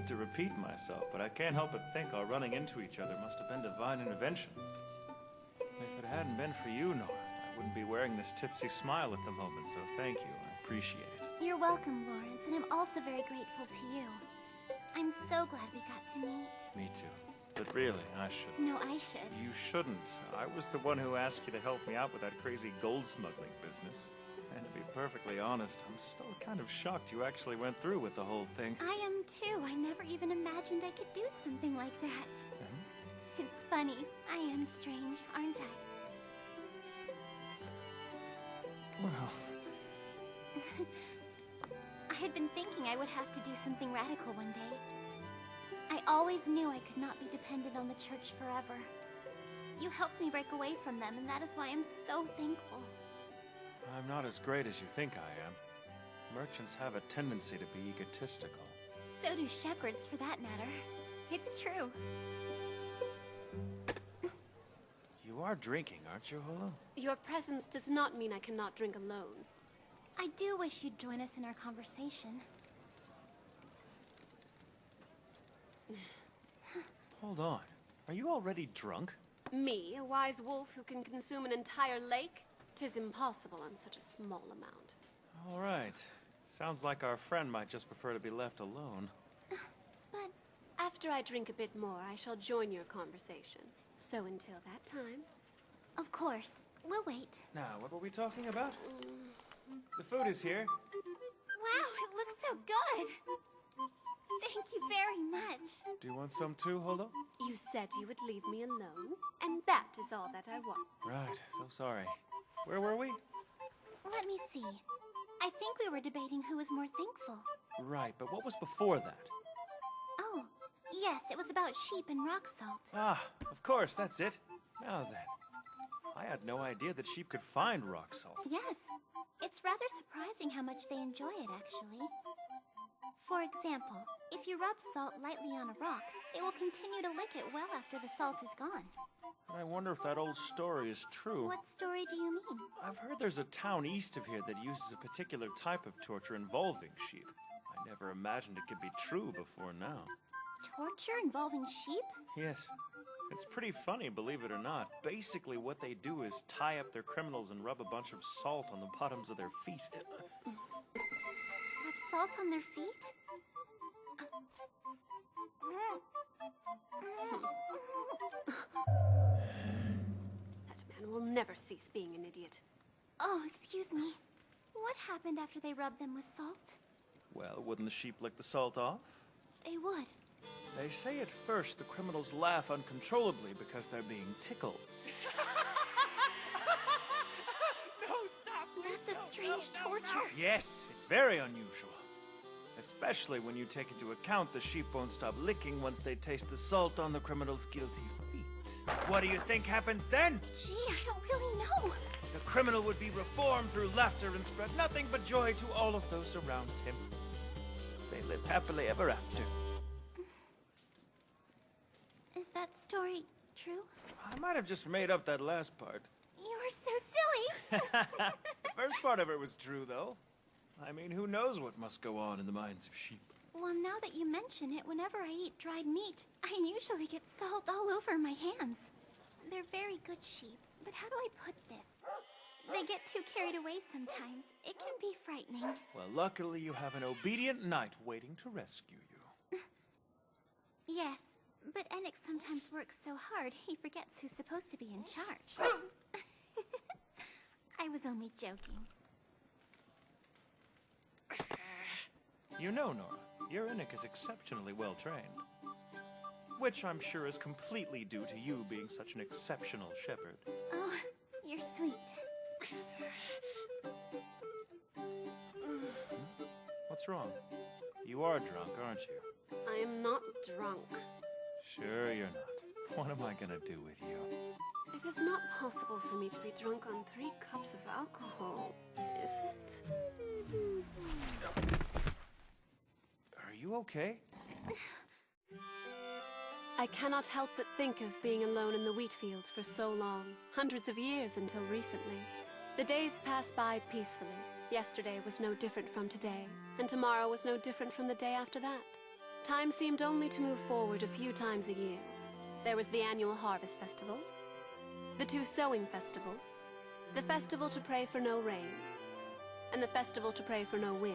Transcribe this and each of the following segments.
hate to repeat myself, but I can't help but think our running into each other must have been divine intervention. If it hadn't been for you, Nora, I wouldn't be wearing this tipsy smile at the moment, so thank you. I appreciate it. You're welcome, Lawrence, and I'm also very grateful to you. I'm so glad we got to meet. Me too. But really, I shouldn't. No, I should. You shouldn't. I was the one who asked you to help me out with that crazy gold smuggling business. And to be perfectly honest, I'm still kind of shocked you actually went through with the whole thing. I am too. I never even imagined I could do something like that. It's funny. I am strange, aren't I? Well... I had been thinking I would have to do something radical one day. I always knew I could not be dependent on the church forever. You helped me break away from them, and that is why I'm so thankful. I'm not as great as you think I am. Merchants have a tendency to be egotistical. So do shepherds, for that matter. It's true. You are drinking, aren't you, Holo? Your presence does not mean I cannot drink alone. I do wish you'd join us in our conversation. Hold on. Are you already drunk? Me, a wise wolf who can consume an entire lake? 'Tis impossible on such a small amount. All right. Sounds like our friend might just prefer to be left alone. But... After I drink a bit more, I shall join your conversation. So until that time... Of course. We'll wait. Now, what were we talking about? The food is here. Wow, it looks so good! Thank you very much. Do you want some too, Holo? You said you would leave me alone, and that is all that I want. Right, so sorry. Where were we? Let me see. I think we were debating who was more thankful. Right, but what was before that? Oh, yes, it was about sheep and rock salt. Ah, of course, that's it. Now then. I had no idea that sheep could find rock salt. Yes, it's rather surprising how much they enjoy it, actually. For example, if you rub salt lightly on a rock, they will continue to lick it well after the salt is gone. I wonder if that old story is true. What story do you mean? I've heard there's a town east of here that uses a particular type of torture involving sheep. I never imagined it could be true before now. Torture involving sheep? Yes. It's pretty funny, believe it or not. Basically, what they do is tie up their criminals and rub a bunch of salt on the bottoms of their feet. Rub salt on their feet? That man will never cease being an idiot. Oh, excuse me. What happened after they rubbed them with salt? Well, wouldn't the sheep lick the salt off? They would. They say at first the criminals laugh uncontrollably because they're being tickled. No, stop! Please, That's a strange torture. Yes, it's very unusual. Especially when you take into account the sheep won't stop licking once they taste the salt on the criminal's guilty feet. What do you think happens then? Gee, I don't really know. The criminal would be reformed through laughter and spread nothing but joy to all of those around him. They live happily ever after. Is that story true? I might have just made up that last part. You are so silly. The first part of it was true, though. I mean, who knows what must go on in the minds of sheep? Well, now that you mention it, whenever I eat dried meat, I usually get salt all over my hands. They're very good sheep, but how do I put this? They get too carried away sometimes. It can be frightening. Well, luckily you have an obedient knight waiting to rescue you. Yes, but Enoch sometimes works so hard, he forgets who's supposed to be in charge. I was only joking. You know, Nora, your Enoch is exceptionally well trained. Which I'm sure is completely due to you being such an exceptional shepherd. Oh, you're sweet. What's wrong? You are drunk, aren't you? I am not drunk. Sure you're not. What am I gonna do with you? It is not possible for me to be drunk on 3 cups of alcohol, is it? Are you okay? I cannot help but think of being alone in the wheat fields for so long, hundreds of years until recently. The days pass by peacefully. Yesterday was no different from today, and tomorrow was no different from the day after that. Time seemed only to move forward a few times a year. There was the annual Harvest Festival, the 2 sewing festivals, the festival to pray for no rain, and the festival to pray for no wind.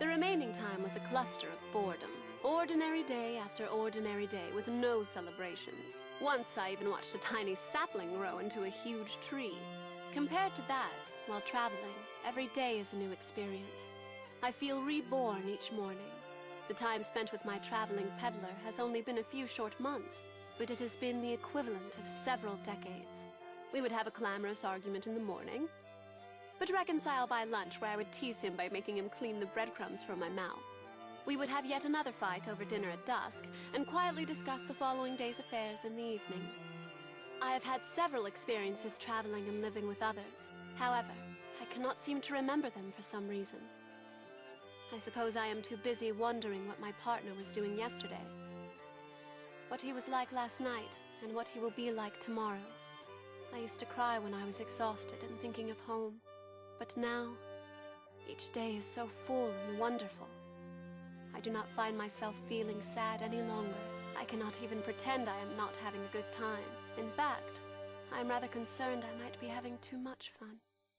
The remaining time was a cluster of boredom. Ordinary day after ordinary day with no celebrations. Once I even watched a tiny sapling grow into a huge tree. Compared to that, while traveling, every day is a new experience. I feel reborn each morning. The time spent with my traveling peddler has only been a few short months, but it has been the equivalent of several decades. We would have a clamorous argument in the morning, but reconcile by lunch where I would tease him by making him clean the breadcrumbs from my mouth. We would have yet another fight over dinner at dusk, and quietly discuss the following day's affairs in the evening. I have had several experiences traveling and living with others. However, I cannot seem to remember them for some reason. I suppose I am too busy wondering what my partner was doing yesterday, what he was like last night, and what he will be like tomorrow. I used to cry when I was exhausted and thinking of home, but now, each day is so full and wonderful. I do not find myself feeling sad any longer. I cannot even pretend I am not having a good time. In fact, I am rather concerned I might be having too much fun.